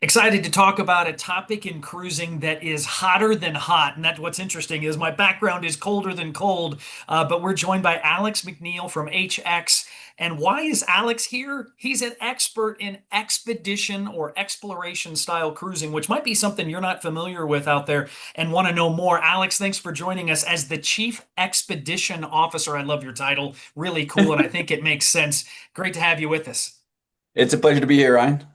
Excited to talk about a topic in cruising that is hotter than hot. And that's what's interesting is my background is colder than cold. But we're joined by Alex McNeil from HX. And why is Alex here? He's an expert in expedition or exploration style cruising, which might be something you're not familiar with out there and want to know more. Alex, thanks for joining us as the Chief Expedition Officer. I love your title. Really cool. And I think it makes sense. Great to have you with us. It's a pleasure to be here, Ryan.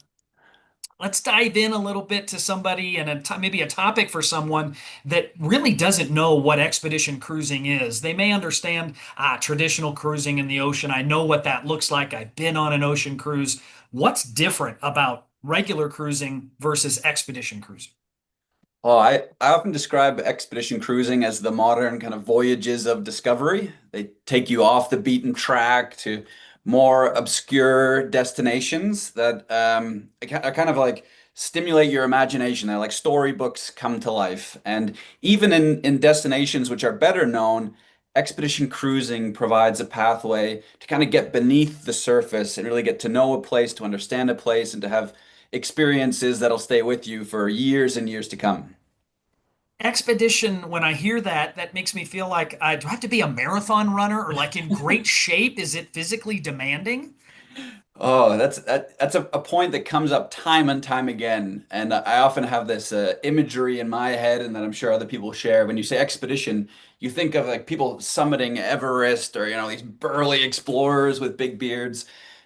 Let's dive in a little bit to somebody and maybe a topic for someone that really doesn't know what expedition cruising is. They may understand traditional cruising in the ocean. I know what that looks like. I've been on an ocean cruise. What's different about regular cruising versus expedition cruising? I often describe expedition cruising as the modern kind of voyages of discovery. They take you off the beaten track to more obscure destinations that are kind of like stimulate your imagination. They're like storybooks come to life. And even in destinations which are better known, expedition cruising provides a pathway to kind of get beneath the surface and really get to know a place, to understand a place, and to have experiences that'll stay with you for years and years to come. Expedition, when I hear that, that makes me feel like I do I have to be a marathon runner or like in great shape. Is it physically demanding? Oh, that's a point that comes up time and time again. And I often have this imagery in my head, and that I'm sure other people share. When you say expedition, you think of like people summiting Everest or, these burly explorers with big beards.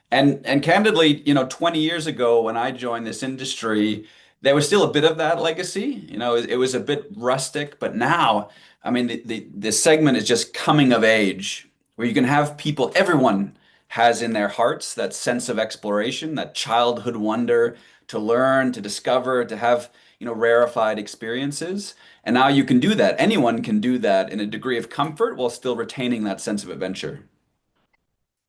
And candidly, 20 years ago when I joined this industry, there was still a bit of that legacy. It was a bit rustic, but now, I mean, the segment is just coming of age, where you can have people, everyone has in their hearts that sense of exploration, that childhood wonder to learn, to discover, to have, rarefied experiences. And now you can do that. Anyone can do that in a degree of comfort while still retaining that sense of adventure.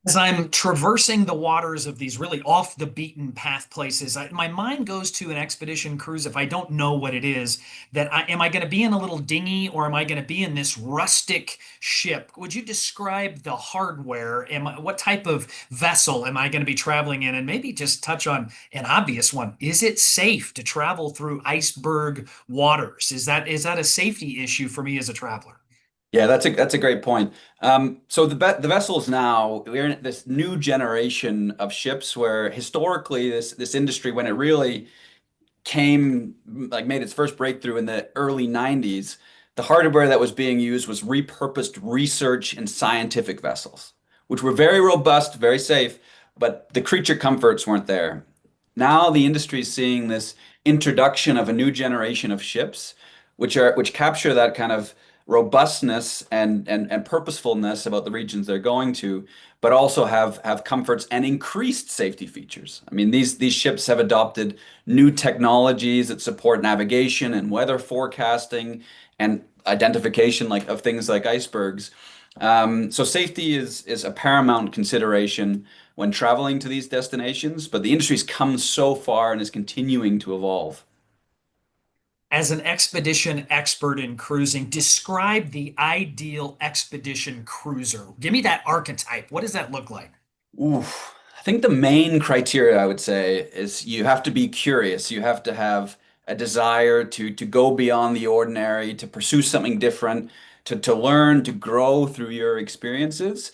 As I'm traversing the waters of these really off the beaten path places, my mind goes to an expedition cruise if I don't know what it is. Am I going to be in a little dinghy or am I going to be in this rustic ship? Would you describe the hardware? What type of vessel am I going to be traveling in? And maybe just touch on an obvious one. Is it safe to travel through iceberg waters? Is that a safety issue for me as a traveler? Yeah, that's a great point. So the vessels now, we're in this new generation of ships where historically this industry, when it really came, like made its first breakthrough in the early 90s, the hardware that was being used was repurposed research and scientific vessels, which were very robust, very safe, but the creature comforts weren't there. Now the industry is seeing this introduction of a new generation of ships, which capture that kind of robustness and purposefulness about the regions they're going to, but also have comforts and increased safety features. I mean, these ships have adopted new technologies that support navigation and weather forecasting and identification like of things like icebergs. So safety is a paramount consideration when traveling to these destinations, but the industry's come so far and is continuing to evolve. As an expedition expert in cruising, describe the ideal expedition cruiser. Give me that archetype. What does that look like? Oof. I think the main criteria I would say is you have to be curious. You have to have a desire to go beyond the ordinary, to pursue something different, to learn, to grow through your experiences.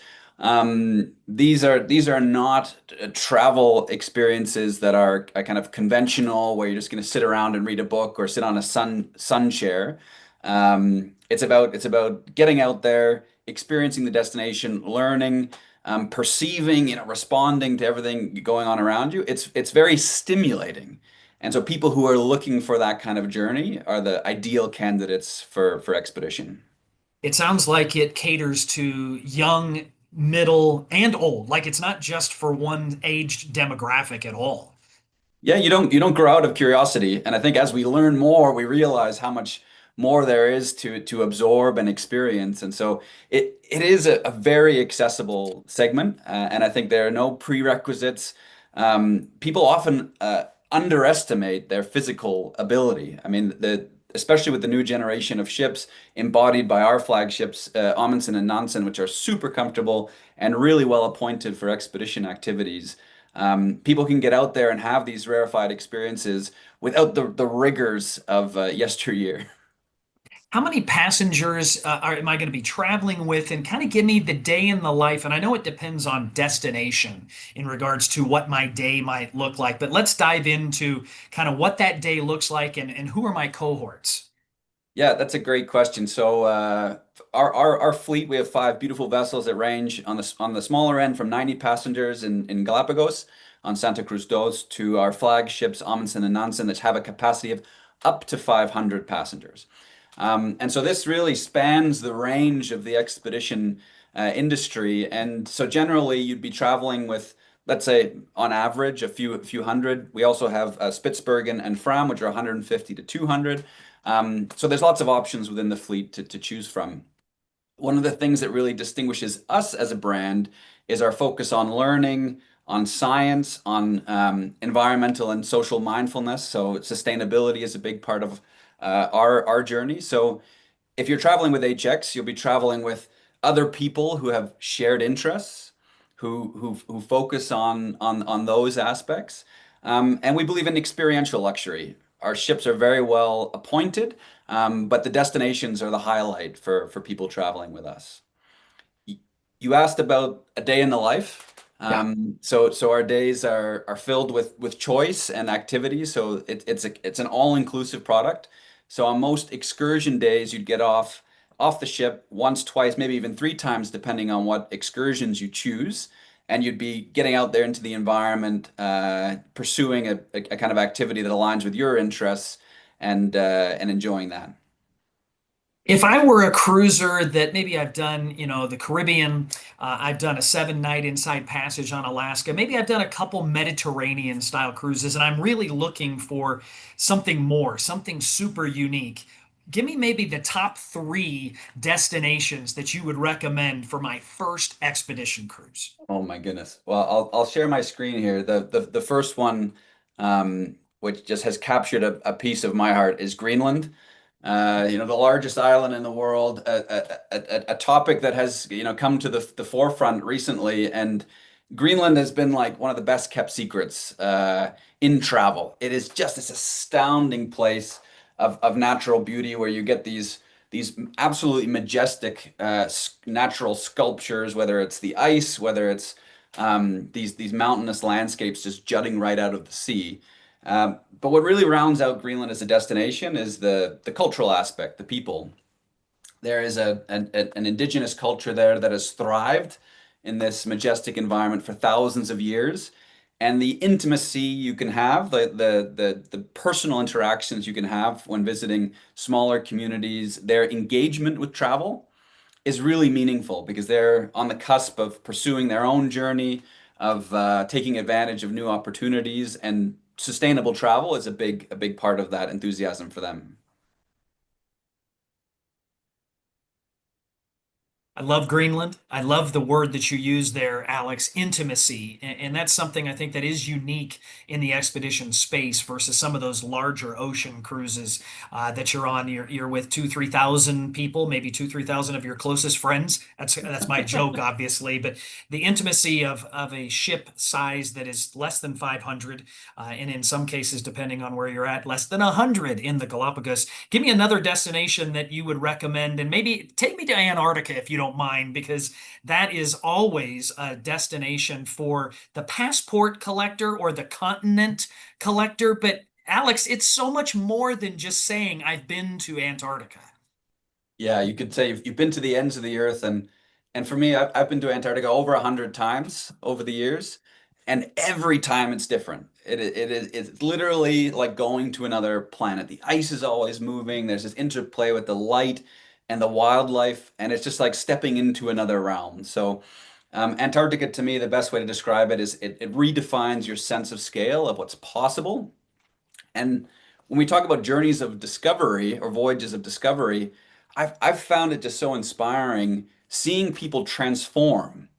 These are not travel experiences that are kind of conventional, where you're just going to sit around and read a book or sit on a sun chair. It's about getting out there, experiencing the destination, learning, perceiving, responding to everything going on around you. It's very stimulating. And so people who are looking for that kind of journey are the ideal candidates for expedition. It sounds like it caters to young, middle, and old. Like it's not just for one age demographic at all. Yeah, you don't grow out of curiosity. And I think as we learn more, we realize how much more there is to absorb and experience. And so it is a very accessible segment. And I think there are no prerequisites. People often underestimate their physical ability. I mean, especially with the new generation of ships embodied by our flagships, Amundsen and Nansen, which are super comfortable and really well appointed for expedition activities. People can get out there and have these rarefied experiences without the rigors of yesteryear. How many passengers am I going to be traveling with? And kind of give me the day in the life. And I know it depends on destination in regards to what my day might look like, but let's dive into kind of what that day looks like and who are my cohorts. Yeah, that's a great question. So, our fleet, we have five beautiful vessels that range on the smaller end from 90 passengers in Galapagos on Santa Cruz dos to our flagships Amundsen and Nansen that have a capacity of up to 500 passengers. And so this really spans the range of the expedition industry. And so generally, you'd be traveling with, let's say, on average, a few hundred. We also have Spitsbergen and Fram, which are 150 to 200. So there's lots of options within the fleet to choose from. One of the things that really distinguishes us as a brand is our focus on learning, on science, on environmental and social mindfulness. So sustainability is a big part of our journey. So if you're traveling with HX, you'll be traveling with other people who have shared interests, who focus on those aspects. And we believe in experiential luxury. Our ships are very well appointed, but the destinations are the highlight for people traveling with us. You asked about a day in the life. Yeah. So our days are filled with choice and activity. So it's an all-inclusive product. So on most excursion days, you'd get off the ship once, twice, maybe even three times, depending on what excursions you choose. And you'd be getting out there into the environment, pursuing a kind of activity that aligns with your interests and enjoying that. If I were a cruiser that maybe I've done, the Caribbean, I've done a 7 night inside passage on Alaska, maybe I've done a couple Mediterranean style cruises, and I'm really looking for something more, something super unique. Give me maybe the top three destinations that you would recommend for my first expedition cruise. Oh my goodness. Well, I'll share my screen here. The first one, which just has captured a piece of my heart, is Greenland. The largest island in the world, a topic that has, come to the forefront recently, and Greenland has been like one of the best kept secrets in travel. It is just this astounding place of natural beauty where you get these absolutely majestic natural sculptures, whether it's the ice, whether it's these mountainous landscapes just jutting right out of the sea. But what really rounds out Greenland as a destination is the cultural aspect, the people. There is an indigenous culture there that has thrived in this majestic environment for thousands of years. And the intimacy you can have, the personal interactions you can have when visiting smaller communities, their engagement with travel is really meaningful because they're on the cusp of pursuing their own journey, of taking advantage of new opportunities, and sustainable travel is a big part of that enthusiasm for them. I love Greenland. I love the word that you use there, Alex, intimacy. And that's something I think that is unique in the expedition space versus some of those larger ocean cruises that you're on. You're with 3,000 people, maybe 3,000 of your closest friends. That's my joke, obviously. But the intimacy of a ship size that is less than 500, and in some cases, depending on where you're at, less than 100 in the Galapagos. Give me another destination that you would recommend, and maybe take me to Antarctica if you don't mind, because that is always a destination for the passport collector or the continent collector. But Alex, it's so much more than just saying I've been to Antarctica. Yeah, you could say you've been to the ends of the earth, and for me, I've been to Antarctica over 100 times over the years, and every time it's different. It's literally like going to another planet. The ice is always moving. There's this interplay with the light and the wildlife, and it's just like stepping into another realm. So, Antarctica, to me, the best way to describe it is it redefines your sense of scale of what's possible. And when we talk about journeys of discovery or voyages of discovery, I've found it just so inspiring seeing people transform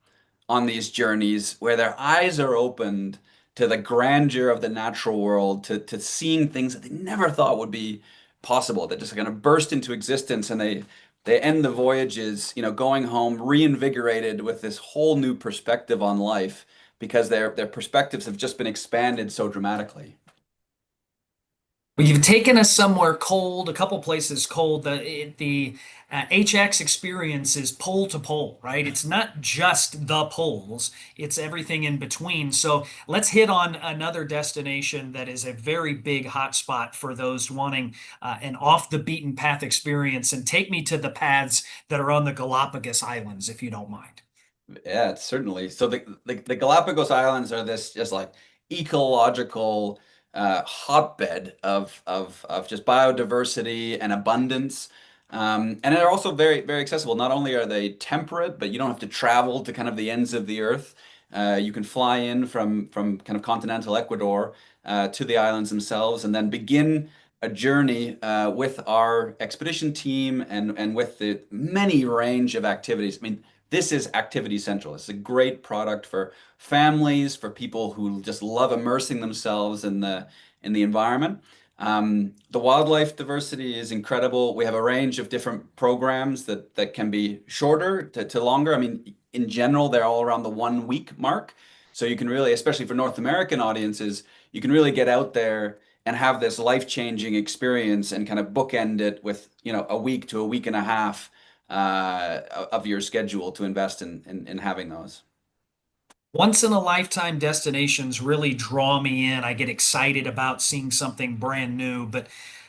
on these journeys where their eyes are opened to the grandeur of the natural world, to seeing things that they never thought would be possible, that just kind of burst into existence, and they end the voyages, going home reinvigorated with this whole new perspective on life. because their perspectives have just been expanded so dramatically. Well, you've taken us somewhere cold, a couple places cold. The HX experience is pole to pole, right? It's not just the poles, it's everything in between. So let's hit on another destination that is a very big hotspot for those wanting an off the beaten path experience. And take me to the paths that are on the Galapagos Islands, if you don't mind. Yeah, certainly. So the Galapagos Islands are this just like ecological hotbed of just biodiversity and abundance. And they're also very accessible. Not only are they temperate, but you don't have to travel to kind of the ends of the earth. You can fly in from kind of continental Ecuador to the islands themselves, and then begin a journey with our expedition team and with the many range of activities. I mean, this is Activity Central. It's a great product for families, for people who just love immersing themselves in the environment. The wildlife diversity is incredible. We have a range of different programs that can be shorter to longer. I mean, in general, they're all around the 1 week mark. So you can really, especially for North American audiences, you can really get out there and have this life-changing experience and kind of bookend it with, a week to a week and a half of your schedule to invest in having those. Once in a lifetime destinations really draw me in. I get excited about seeing something brand new. But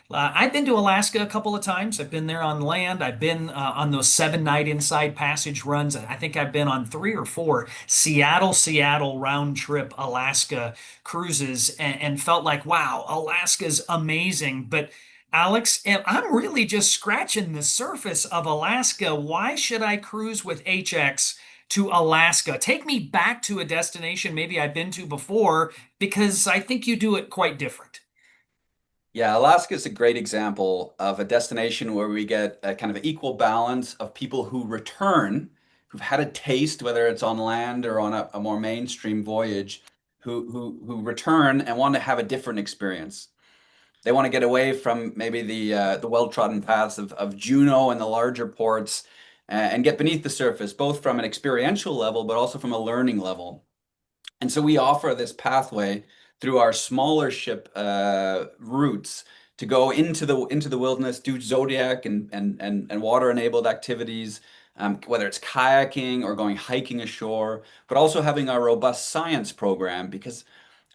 I've been to Alaska a couple of times. I've been there on land. I've been on those 7 night inside passage runs. I think I've been on 3 or 4 Seattle round trip Alaska cruises and felt like, wow, Alaska's amazing. But Alex, I'm really just scratching the surface of Alaska. Why should I cruise with HX to Alaska? Take me back to a destination maybe I've been to before, because I think you do it quite different. Yeah, Alaska is a great example of a destination where we get a kind of equal balance of people who return, who've had a taste, whether it's on land or on a more mainstream voyage, who return and want to have a different experience. They want to get away from maybe the well-trodden paths of Juneau and the larger ports, and get beneath the surface, both from an experiential level, but also from a learning level. And so we offer this pathway through our smaller ship routes to go into the wilderness, do zodiac and water enabled activities, whether it's kayaking or going hiking ashore, but also having our robust science program, because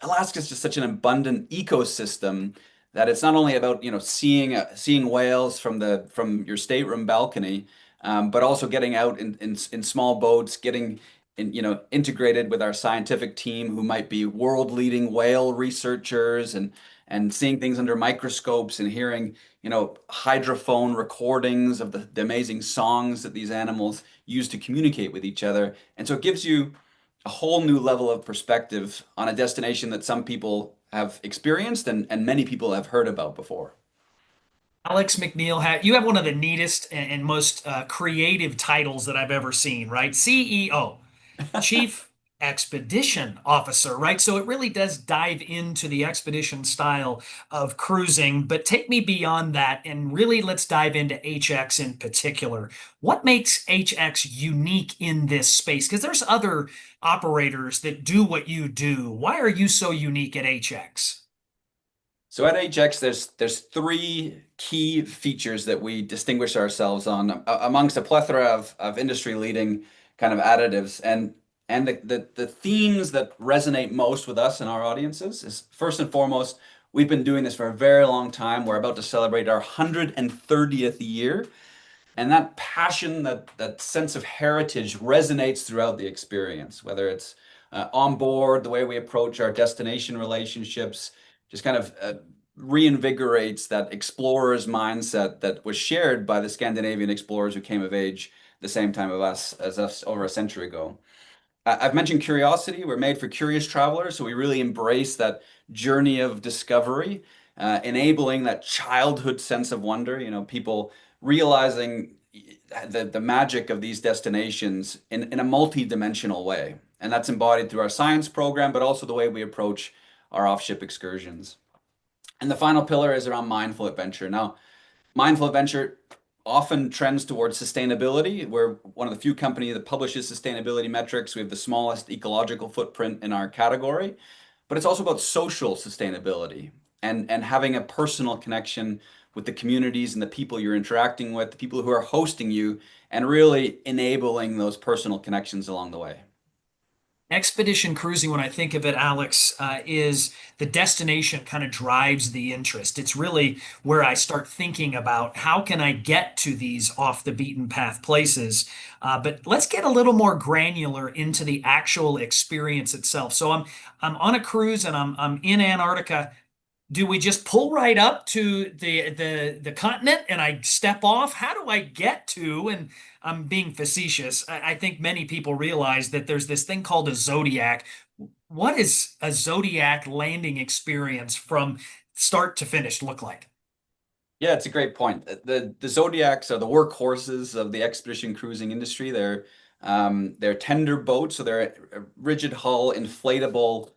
Alaska is just such an abundant ecosystem that it's not only about seeing whales from your stateroom balcony, but also getting out in small boats, getting integrated with our scientific team who might be world leading whale researchers, and seeing things under microscopes and hearing hydrophone recordings of the amazing songs that these animals use to communicate with each other. And so it gives you a whole new level of perspective on a destination that some people have experienced and many people have heard about before. Alex McNeil, you have one of the neatest and most creative titles that I've ever seen, right? CEO, Chief Expedition Officer, right? So it really does dive into the expedition style of cruising. But take me beyond that and really let's dive into HX in particular. What makes HX unique in this space? Because there's other operators that do what you do. Why are you so unique at HX? So at HX, there's three key features that we distinguish ourselves on amongst a plethora of industry leading kind of additives. And the themes that resonate most with us and our audiences is, first and foremost, we've been doing this for a very long time. We're about to celebrate our 130th year. And that passion, that sense of heritage resonates throughout the experience, whether it's on board, the way we approach our destination relationships, just kind of reinvigorates that explorer's mindset that was shared by the Scandinavian explorers who came of age the same time as us over a century ago. I've mentioned curiosity. We're made for curious travelers, so we really embrace that journey of discovery, enabling that childhood sense of wonder. People realizing the magic of these destinations in a multi-dimensional way. And that's embodied through our science program, but also the way we approach our off-ship excursions. And the final pillar is around mindful adventure. Now, mindful adventure, often trends towards sustainability. We're one of the few companies that publishes sustainability metrics. We have the smallest ecological footprint in our category, but it's also about social sustainability and having a personal connection with the communities and the people you're interacting with, the people who are hosting you, and really enabling those personal connections along the way. Expedition cruising, when I think of it, Alex, is the destination kind of drives the interest. It's really where I start thinking about how can I get to these off the beaten path places. But let's get a little more granular into the actual experience itself. So I'm on a cruise and I'm in Antarctica. Do we just pull right up to the continent and I step off? How do I get to, and I'm being facetious, I think many people realize that there's this thing called a zodiac. What is a zodiac landing experience from start to finish look like? Yeah, it's a great point. The Zodiacs are the workhorses of the expedition cruising industry. They're tender boats, so they're rigid hull, inflatable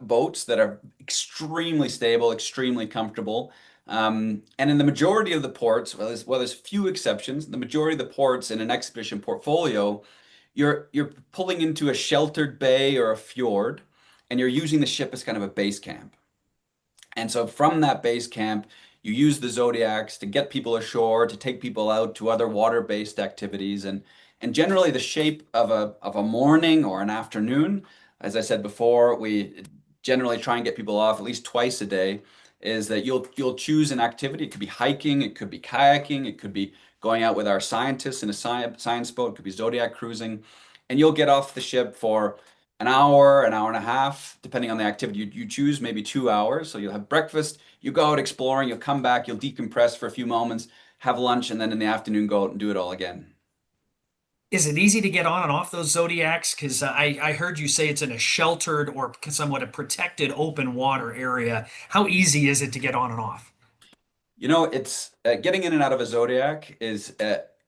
boats that are extremely stable, extremely comfortable. And in the majority of the ports, well, there's few exceptions. The majority of the ports in an expedition portfolio, you're pulling into a sheltered bay or a fjord, and you're using the ship as kind of a base camp. And so from that base camp, you use the Zodiacs to get people ashore, to take people out to other water-based activities, and generally the shape of a morning or an afternoon, as I said before, we generally try and get people off at least twice a day, is that you'll choose an activity. It could be hiking, it could be kayaking, it could be going out with our scientists in a science boat, it could be Zodiac cruising, and you'll get off the ship for an hour and a half, depending on the activity you choose, maybe 2 hours. So you'll have breakfast, you go out exploring, you'll come back, you'll decompress for a few moments, have lunch, and then in the afternoon go out and do it all again. Is it easy to get on and off those zodiacs? Because I heard you say it's in a sheltered or somewhat a protected open water area. How easy is it to get on and off? You know, it's getting in and out of a Zodiac is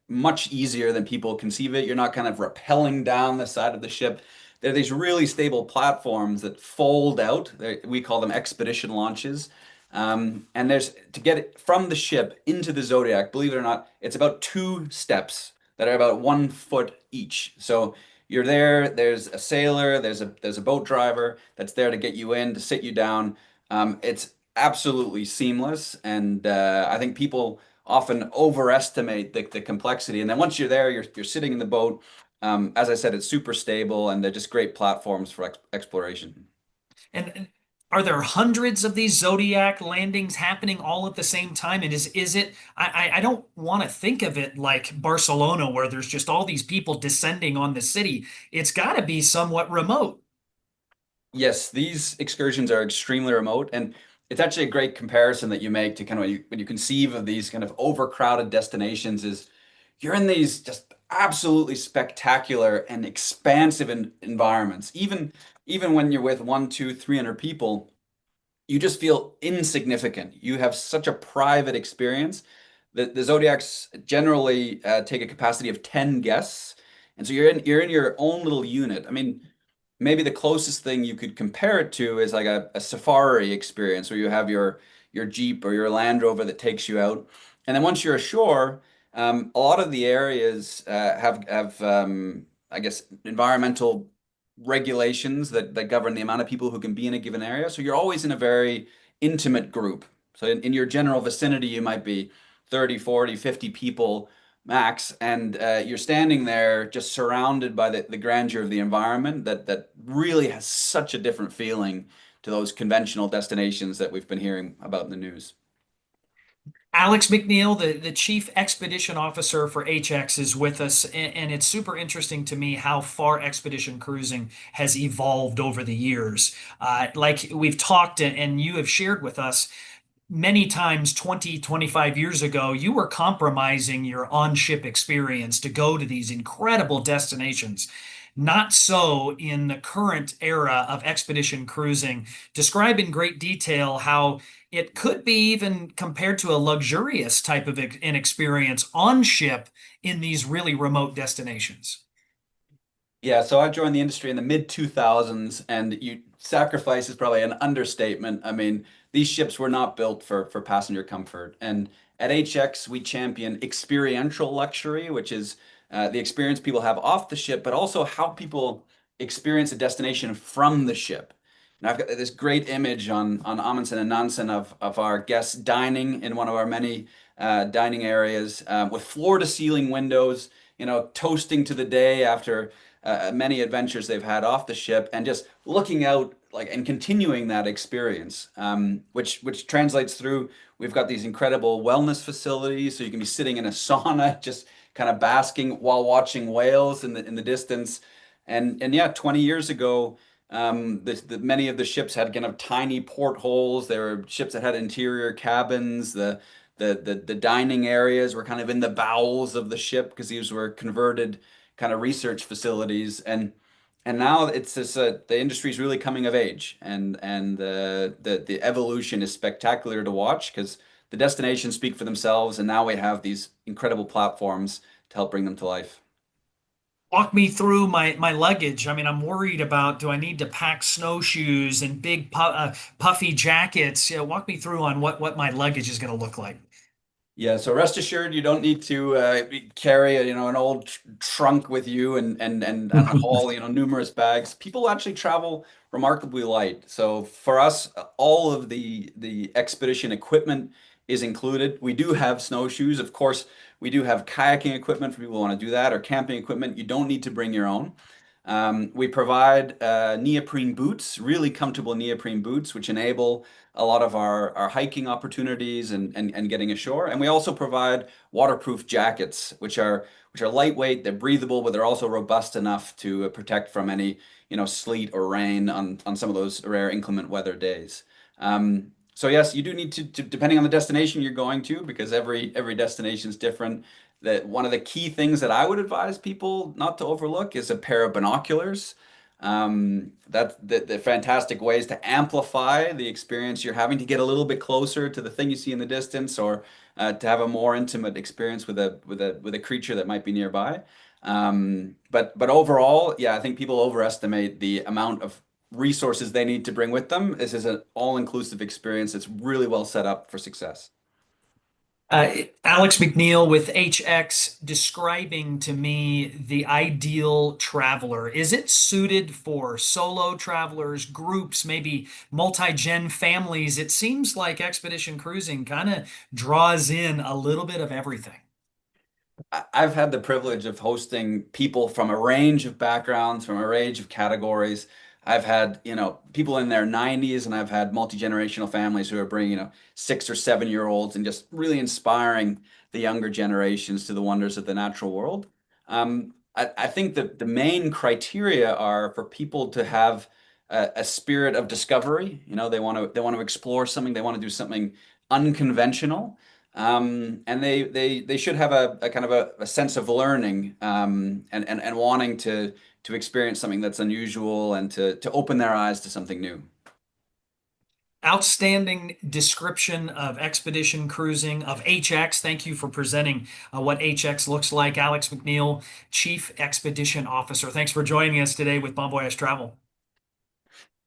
much easier than people conceive it. You're not kind of rappelling down the side of the ship. There are these really stable platforms that fold out. We call them expedition launches. And there's to get it from the ship into the Zodiac, believe it or not, it's about 2 steps that are about 1 foot each. So you're there, there's a sailor, there's a boat driver that's there to get you in, to sit you down. It's absolutely seamless, and I think people often overestimate the complexity. And then once you're there, you're sitting in the boat. As I said, it's super stable, and they're just great platforms for exploration. And are there hundreds of these Zodiac landings happening all at the same time? And is it, I don't want to think of it like Barcelona where there's just all these people descending on the city. It's got to be somewhat remote. Yes, these excursions are extremely remote, and it's actually a great comparison that you make to kind of when you conceive of these kind of overcrowded destinations is you're in these just absolutely spectacular and expansive environments. Even when you're with one, two, 300 people, you just feel insignificant. You have such a private experience. The Zodiacs generally take a capacity of 10 guests, and so you're in your own little unit. I mean, maybe the closest thing you could compare it to is like a safari experience where you have your Jeep or your Land Rover that takes you out. And then once you're ashore, a lot of the areas have I guess environmental regulations that govern the amount of people who can be in a given area. So you're always in a very intimate group. So in your general vicinity, you might be 30, 40, 50 people max, and you're standing there just surrounded by the grandeur of the environment that really has such a different feeling to those conventional destinations that we've been hearing about in the news. Alex McNeil, the Chief Expedition Officer for HX, is with us, and it's super interesting to me how far expedition cruising has evolved over the years. Like we've talked and you have shared with us many times 20, 25 years ago, you were compromising your on-ship experience to go to these incredible destinations. Not so in the current era of expedition cruising. Describe in great detail how it could be even compared to a luxurious type of an experience on ship in these really remote destinations. Yeah, so I joined the industry in the mid 2000s, and you sacrifice is probably an understatement. I mean, these ships were not built for passenger comfort. And at HX, we champion experiential luxury, which is the experience people have off the ship, but also how people experience a destination from the ship. And I've got this great image on Amundsen and Nansen of our guests dining in one of our many dining areas with floor to ceiling windows, toasting to the day after many adventures they've had off the ship, and just looking out like and continuing that experience, which translates through. We've got these incredible wellness facilities, so you can be sitting in a sauna, just kind of basking while watching whales in the distance. And yeah, 20 years ago, many of the ships had kind of tiny portholes. There were ships that had interior cabins. The dining areas were kind of in the bowels of the ship because these were converted kind of research facilities. And now it's this the industry is really coming of age, and the evolution is spectacular to watch because the destinations speak for themselves, and now we have these incredible platforms to help bring them to life. Walk me through my luggage. I mean, I'm worried about, do I need to pack snowshoes and big puffy jackets? Walk me through on what my luggage is going to look like. Yeah, so rest assured, you don't need to carry an old trunk with you and haul numerous bags. People actually travel remarkably light. So for us, all of the expedition equipment is included. We do have snowshoes, of course. We do have kayaking equipment for people who want to do that, or camping equipment. You don't need to bring your own. We provide neoprene boots, really comfortable neoprene boots, which enable a lot of our hiking opportunities and getting ashore. And we also provide waterproof jackets, which are lightweight, they're breathable, but they're also robust enough to protect from any sleet or rain on some of those rare inclement weather days. So yes, you do need to depending on the destination you're going to, because every destination is different. That one of the key things that I would advise people not to overlook is a pair of binoculars. That's the fantastic ways to amplify the experience you're having, to get a little bit closer to the thing you see in the distance, or to have a more intimate experience with a creature that might be nearby. But overall, yeah, I think people overestimate the amount of resources they need to bring with them. This is an all-inclusive experience that's really well set up for success. Alex McNeil with HX describing to me the ideal traveler. Is it suited for solo travelers, groups, maybe multi-gen families? It seems like expedition cruising kind of draws in a little bit of everything. I've had the privilege of hosting people from a range of backgrounds, from a range of categories. I've had, people in their 90s, and I've had multi-generational families who are bringing, 6 or 7 year olds and just really inspiring the younger generations to the wonders of the natural world. I think that the main criteria are for people to have a spirit of discovery. They want to explore something. They want to do something unconventional. And they should have a kind of a sense of learning, and wanting to experience something that's unusual, and to open their eyes to something new. Outstanding description of expedition cruising of HX. Thank you for presenting what HX looks like. Alex McNeil, Chief Expedition Officer. Thanks for joining us today with Bon Voyage Travel.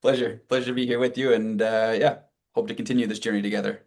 Pleasure to be here with you, and yeah, hope to continue this journey together.